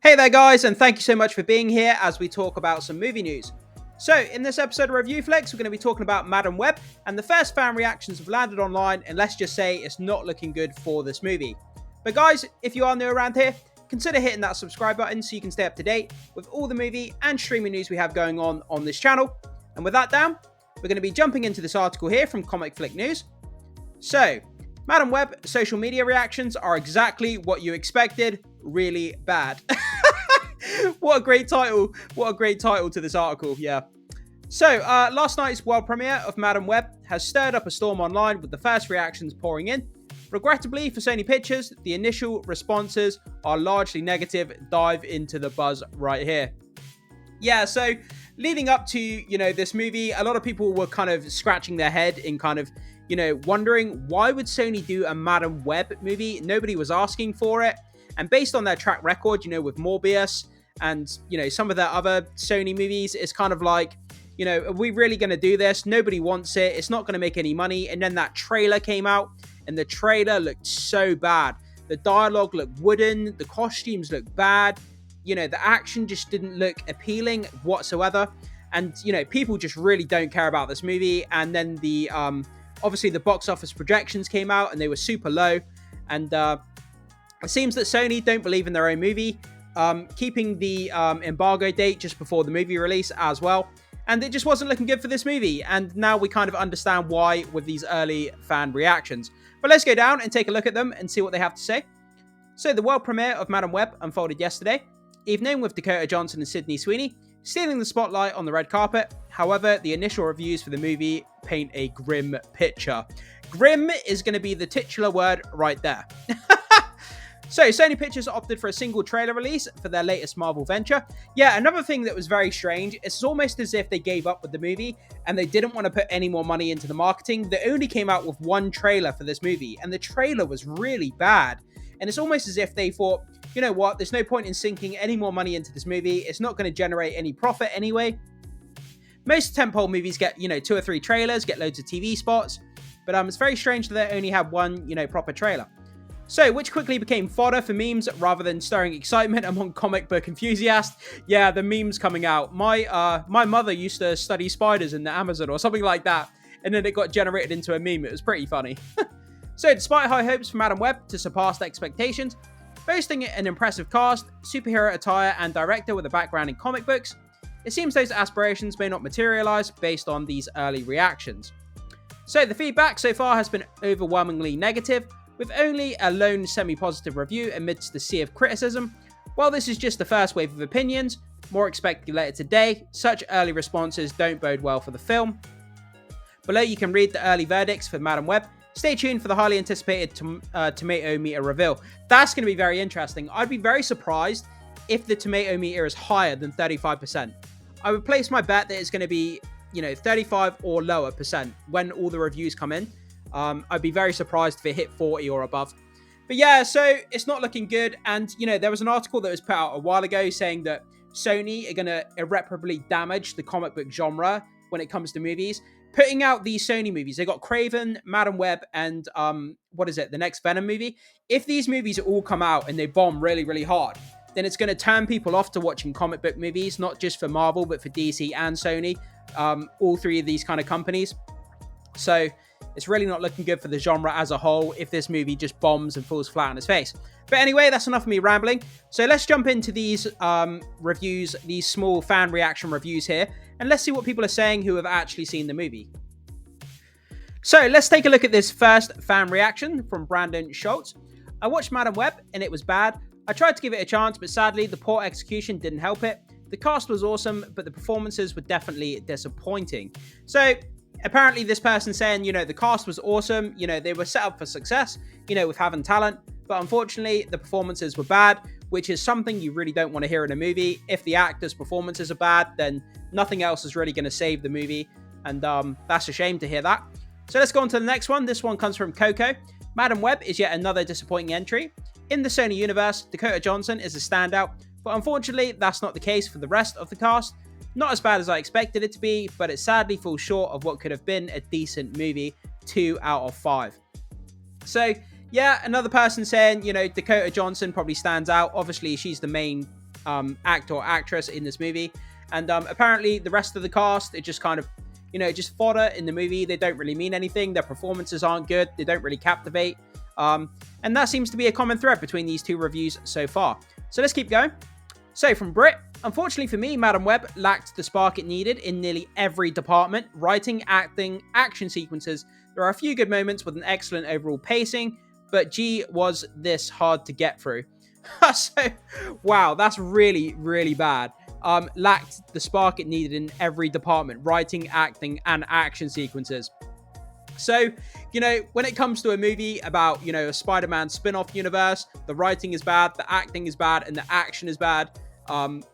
Hey there guys, and thank you so much for being here as we talk about some movie news. So in this episode of Review Flicks, we're going to be talking about Madam Web, and the first fan reactions have landed online, and let's just say it's not looking good for this movie. But guys, if you are new around here, consider hitting that subscribe button so you can stay up to date with all the movie and streaming news we have going on this channel. And with that down, we're going to be jumping into this article here from Comic Flick News. So, Madam Web social media reactions are exactly what you expected, really bad. What a great title. What a great title to this article, yeah. So, last night's world premiere of Madam Web has stirred up a storm online with the first reactions pouring in. Regrettably for Sony Pictures, the initial responses are largely negative. Dive into the buzz right here. Yeah, so leading up to, this movie, a lot of people were kind of scratching their head in kind of, wondering why would Sony do a Madam Web movie? Nobody was asking for it. And based on their track record, with Morbius and, some of their other Sony movies, it's kind of like, are we really going to do this? Nobody wants it. It's not going to make any money. And then that trailer came out and the trailer looked so bad. The dialogue looked wooden. The costumes looked bad. The action just didn't look appealing whatsoever. And, people just really don't care about this movie. And then the, obviously the box office projections came out and they were super low. And, it seems that Sony don't believe in their own movie, keeping the embargo date just before the movie release as well. And it just wasn't looking good for this movie. And now we kind of understand why with these early fan reactions. But let's go down and take a look at them and see what they have to say. So the world premiere of Madam Web unfolded yesterday evening with Dakota Johnson and Sydney Sweeney stealing the spotlight on the red carpet. However, the initial reviews for the movie paint a grim picture. Grim is going to be the titular word right there. So, Sony Pictures opted for a single trailer release for their latest Marvel venture. Yeah, another thing that was very strange, it's almost as if they gave up with the movie and they didn't want to put any more money into the marketing. They only came out with one trailer for this movie, and the trailer was really bad. And it's almost as if they thought, you know what, there's no point in sinking any more money into this movie. It's not going to generate any profit anyway. Most tentpole movies get, 2 or 3 trailers, get loads of TV spots. But it's very strange that they only had one, proper trailer. So, which quickly became fodder for memes rather than stirring excitement among comic book enthusiasts. Yeah, the memes coming out. My mother used to study spiders in the Amazon or something like that, and then it got generated into a meme. It was pretty funny. So, despite high hopes for Madam Web to surpass expectations, boasting an impressive cast, superhero attire, and director with a background in comic books, it seems those aspirations may not materialize based on these early reactions. So, the feedback so far has been overwhelmingly negative, with only a lone semi-positive review amidst the sea of criticism. While this is just the first wave of opinions, more expected later today, such early responses don't bode well for the film. Below you can read the early verdicts for Madam Web. Stay tuned for the highly anticipated tomato meter reveal. That's going to be very interesting. I'd be very surprised if the tomato meter is higher than 35%. I would place my bet that it's going to be, 35 or lower percent when all the reviews come in. I'd be very surprised if it hit 40 or above. But yeah, so it's not looking good. And, there was an article that was put out a while ago saying that Sony are going to irreparably damage the comic book genre when it comes to movies. Putting out these Sony movies, they got Craven, Madam Web, and the next Venom movie. If these movies all come out and they bomb really, really hard, then it's going to turn people off to watching comic book movies, not just for Marvel, but for DC and Sony. All three of these kind of companies. So it's really not looking good for the genre as a whole if this movie just bombs and falls flat on its face. But anyway, that's enough of me rambling. So let's jump into these reviews, these small fan reaction reviews here, and let's see what people are saying who have actually seen the movie. So let's take a look at this first fan reaction from Brandon Schultz. I watched Madam Web and it was bad. I tried to give it a chance, but sadly the poor execution didn't help it. The cast was awesome, but the performances were definitely disappointing. So apparently this person saying, the cast was awesome, they were set up for success, with having talent, but unfortunately the performances were bad, which is something you really don't want to hear in a movie. If the actors' performances are bad, then nothing else is really going to save the movie, and that's a shame to hear that. So let's go on to the next one. This one comes from Coco. Madam Web is yet another disappointing entry. In the Sony universe, Dakota Johnson is a standout, but unfortunately that's not the case for the rest of the cast. Not as bad as I expected it to be, but it sadly falls short of what could have been a decent movie, 2 out of 5. So, yeah, another person saying, Dakota Johnson probably stands out. Obviously, she's the main actor or actress in this movie. And apparently the rest of the cast, it just kind of, just fodder in the movie. They don't really mean anything. Their performances aren't good. They don't really captivate. And that seems to be a common thread between these two reviews so far. So let's keep going. So from Brit, unfortunately for me, Madam Web lacked the spark it needed in nearly every department. Writing, acting, action sequences. There are a few good moments with an excellent overall pacing, but gee, was this hard to get through. So, wow, that's really, really bad. Lacked the spark it needed in every department. Writing, acting, and action sequences. So, when it comes to a movie about, a Spider-Man spin-off universe, the writing is bad, the acting is bad, and the action is bad.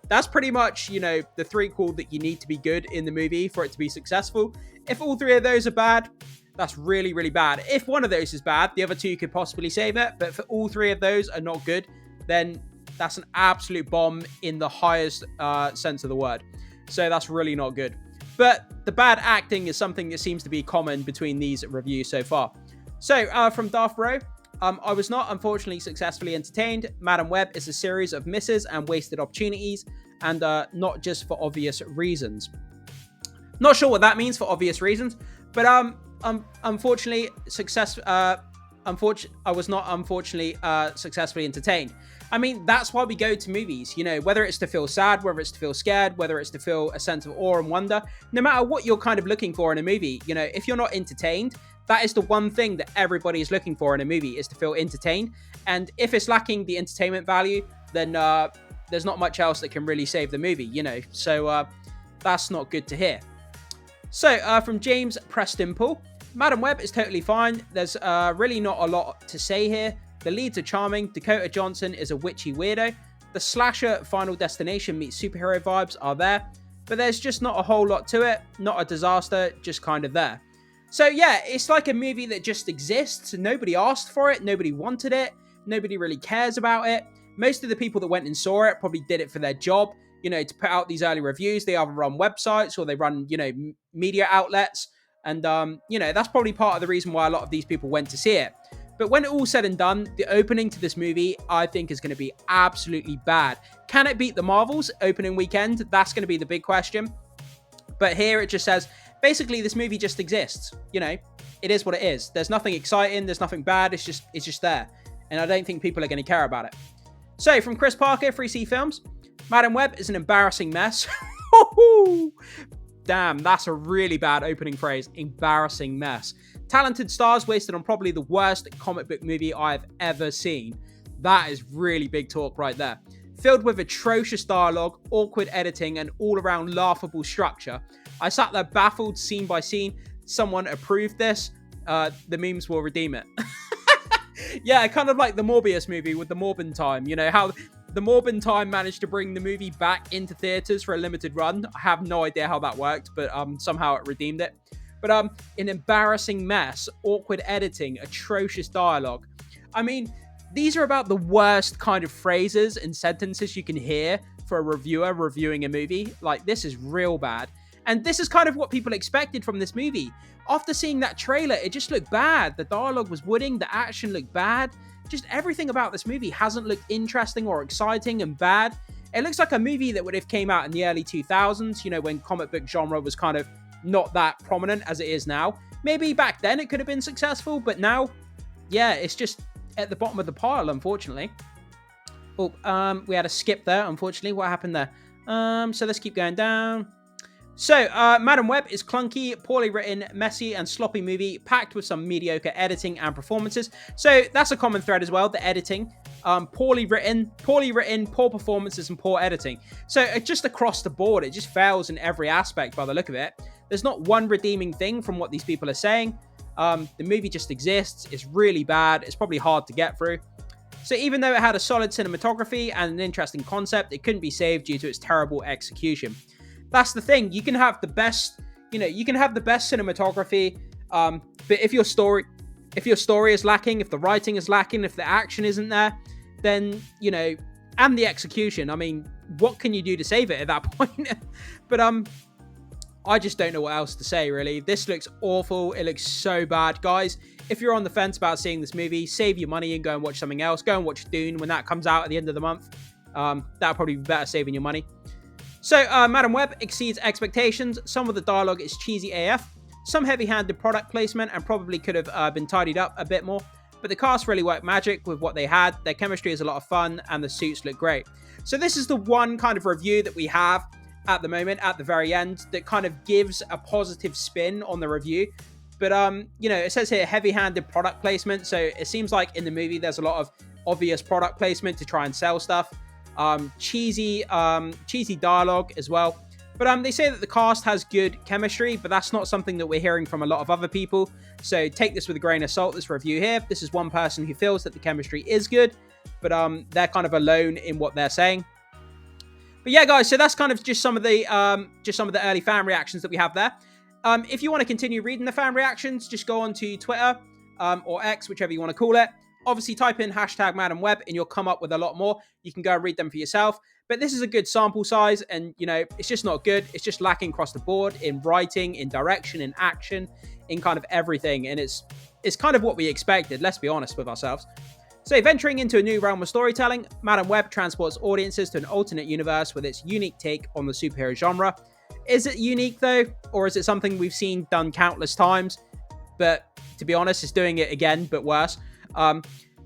That's pretty much, the three core that you need to be good in the movie for it to be successful. If all three of those are bad, that's really, really bad. If one of those is bad, the other two could possibly save it. But if all three of those are not good, then that's an absolute bomb in the highest sense of the word. So that's really not good. But the bad acting is something that seems to be common between these reviews so far. So from Darth Rowe, I was not unfortunately successfully entertained. Madam Web is a series of misses and wasted opportunities, and not just for obvious reasons. Not sure what that means for obvious reasons, but unfortunately, I was not unfortunately successfully entertained. I mean, that's why we go to movies, whether it's to feel sad, whether it's to feel scared, whether it's to feel a sense of awe and wonder, no matter what you're kind of looking for in a movie, if you're not entertained, that is the one thing that everybody is looking for in a movie, is to feel entertained. And if it's lacking the entertainment value, then there's not much else that can really save the movie, so that's not good to hear. So from James Preston Paul, Madam Web is totally fine. There's really not a lot to say here. The leads are charming. Dakota Johnson is a witchy weirdo. The slasher Final Destination meets superhero vibes are there, but there's just not a whole lot to it. Not a disaster, just kind of there. So yeah, it's like a movie that just exists. Nobody asked for it. Nobody wanted it. Nobody really cares about it. Most of the people that went and saw it probably did it for their job, to put out these early reviews. They either run websites or they run, media outlets. And, that's probably part of the reason why a lot of these people went to see it. But when it all said and done, the opening to this movie, I think, is going to be absolutely bad. Can it beat the Marvels opening weekend? That's going to be the big question. But here it just says, basically, this movie just exists. It is what it is. There's nothing exciting. There's nothing bad. It's just there. And I don't think people are going to care about it. So, from Chris Parker, 3C Films, Madam Web is an embarrassing mess. Damn, that's a really bad opening phrase. Embarrassing mess. Talented stars wasted on probably the worst comic book movie I've ever seen. That is really big talk right there. Filled with atrocious dialogue, awkward editing, and all-around laughable structure. I sat there baffled, scene by scene. Someone approved this. The memes will redeem it. Yeah, kind of like the Morbius movie with the Morbin time. How the Morbin time managed to bring the movie back into theaters for a limited run. I have no idea how that worked, but somehow it redeemed it. But an embarrassing mess, awkward editing, atrocious dialogue. I mean, these are about the worst kind of phrases and sentences you can hear for a reviewer reviewing a movie. Like, this is real bad. And this is kind of what people expected from this movie. After seeing that trailer, it just looked bad. The dialogue was wooden, the action looked bad. Just everything about this movie hasn't looked interesting or exciting and bad. It looks like a movie that would have came out in the early 2000s, when comic book genre was kind of not that prominent as it is now. Maybe back then it could have been successful, but now, yeah, it's just at the bottom of the pile, unfortunately. Oh, we had a skip there, unfortunately. What happened there? So let's keep going down. So, Madam Web is clunky, poorly written, messy, and sloppy movie, packed with some mediocre editing and performances. So, that's a common thread as well, the editing. Poorly written, poor performances, and poor editing. So, just across the board, it just fails in every aspect by the look of it. There's not one redeeming thing from what these people are saying. The movie just exists. It's really bad. It's probably hard to get through. So even though it had a solid cinematography and an interesting concept, it couldn't be saved due to its terrible execution. That's the thing. You can have the best, you can have the best cinematography, but if your story is lacking, if the writing is lacking, if the action isn't there, then, and the execution, I mean, what can you do to save it at that point? But, I just don't know what else to say, really. This looks awful. It looks so bad. Guys, if you're on the fence about seeing this movie, save your money and go and watch something else. Go and watch Dune when that comes out at the end of the month. That'll probably be better saving your money. So, Madam Web exceeds expectations. Some of the dialogue is cheesy AF, some heavy-handed product placement, and probably could have been tidied up a bit more. But the cast really worked magic with what they had. Their chemistry is a lot of fun, and the suits look great. So this is the one kind of review that we have at the moment, at the very end, that kind of gives a positive spin on the review. But, you know, it says here heavy-handed product placement. So it seems like in the movie there's a lot of obvious product placement to try and sell stuff. Cheesy dialogue as well. But they say that the cast has good chemistry, but that's not something that we're hearing from a lot of other people. So take this with a grain of salt, this review here. This is one person who feels that the chemistry is good, but they're kind of alone in what they're saying. But yeah, guys, so that's kind of just some of the early fan reactions that we have there. If you want to continue reading the fan reactions, just go on to Twitter or X, whichever you want to call it. Obviously, type in hashtag Madam Web and you'll come up with a lot more. You can go and read them for yourself. But this is a good sample size and, you know, it's just not good. It's just lacking across the board in writing, in direction, in action, in kind of everything. And it's kind of what we expected, let's be honest with ourselves. So venturing into a new realm of storytelling, Madam Web transports audiences to an alternate universe with its unique take on the superhero genre. Is it unique though? Or is it something we've seen done countless times? But to be honest, it's doing it again, but worse.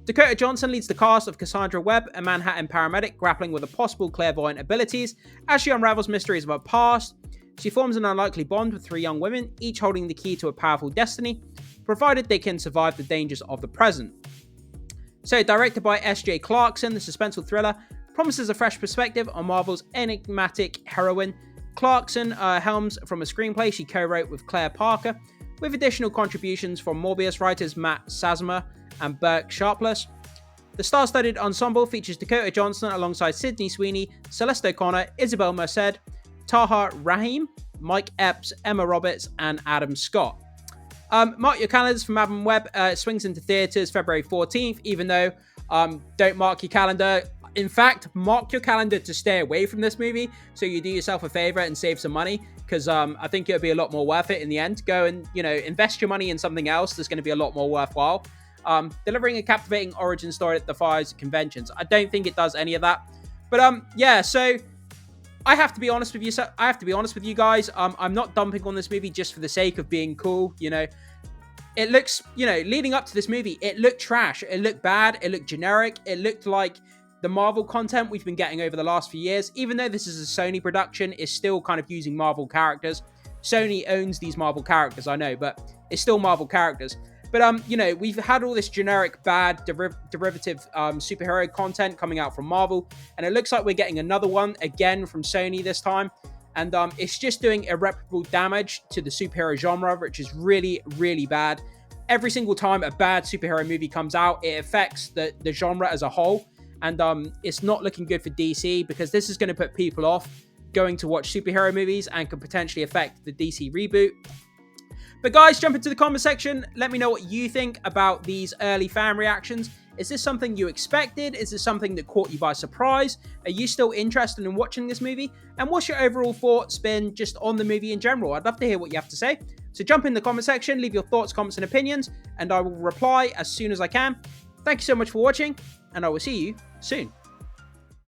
Dakota Johnson leads the cast of Cassandra Webb, a Manhattan paramedic grappling with the possible clairvoyant abilities. As she unravels mysteries of her past, she forms an unlikely bond with 3 young women, each holding the key to a powerful destiny, provided they can survive the dangers of the present. So, directed by S.J. Clarkson, the suspenseful thriller promises a fresh perspective on Marvel's enigmatic heroine. Clarkson helms from a screenplay she co-wrote with Claire Parker, with additional contributions from Morbius writers Matt Sazama and Burke Sharpless. The star-studded ensemble features Dakota Johnson alongside Sydney Sweeney, Celeste O'Connor, Isabel Merced, Taha Rahim, Mike Epps, Emma Roberts, and Adam Scott. Mark your calendars for Madam Web. It swings into theaters February 14th, even though don't mark your calendar. In fact, mark your calendar to stay away from this movie so you do yourself a favor and save some money, because I think it'll be a lot more worth it in the end. Go and, you know, invest your money in something else that's going to be a lot more worthwhile. Delivering a captivating origin story that defies conventions. I don't think it does any of that. But yeah, so I have to be honest with you. I have to be honest with you guys. I'm not dumping on this movie just for the sake of being cool. You know, it looks, you know, leading up to this movie, it looked trash. It looked bad. It looked generic. It looked like the Marvel content we've been getting over the last few years. Even though this is a Sony production, it's still kind of using Marvel characters. Sony owns these Marvel characters, I know, but it's still Marvel characters. But, you know, we've had all this generic, bad, derivative superhero content coming out from Marvel. And it looks like we're getting another one, again, from Sony this time. And it's just doing irreparable damage to the superhero genre, which is really, really bad. Every single time a bad superhero movie comes out, it affects the genre as a whole. And it's not looking good for DC, because this is going to put people off going to watch superhero movies and could potentially affect the DC reboot. But guys, jump into the comment section. Let me know what you think about these early fan reactions. Is this something you expected? Is this something that caught you by surprise? Are you still interested in watching this movie? And what's your overall thoughts been just on the movie in general? I'd love to hear what you have to say. So jump in the comment section, leave your thoughts, comments, and opinions, and I will reply as soon as I can. Thank you so much for watching, and I will see you soon.